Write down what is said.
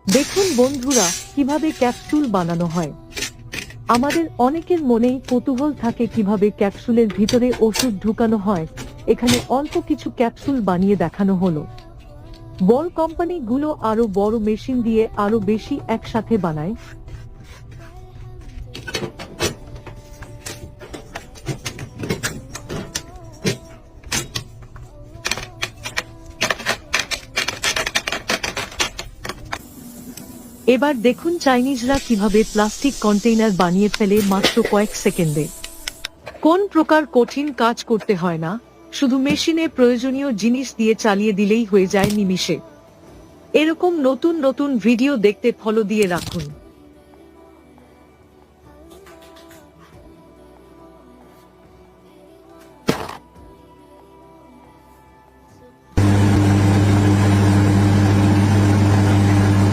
দেখুন বন্ধুরা, কিভাবে ক্যাপসুল বানানো হয়। আমাদের অনেকের মনেই কৌতূহল থাকে কিভাবে ক্যাপসুলের ভিতরে ওষুধ ঢুকানো হয়। এখানে অল্প কিছু ক্যাপসুল বানিয়ে দেখানো হলো। বড় কোম্পানিগুলো আরো বড় মেশিন দিয়ে আরো বেশি একসাথে বানায়। এবার দেখুন চাইনিজরা কিভাবে প্লাস্টিক কন্টেইনার বানিয়ে ফেলে মাত্র কয়েক সেকেন্ডে। কোন প্রকার কঠিন কাজ করতে হয় না, শুধু মেশিনে প্রয়োজনীয় জিনিস দিয়ে চালিয়ে দিলেই হয়ে যায় নিমিষে। এরকম নতুন নতুন ভিডিও দেখতে ফলো দিয়ে রাখুন।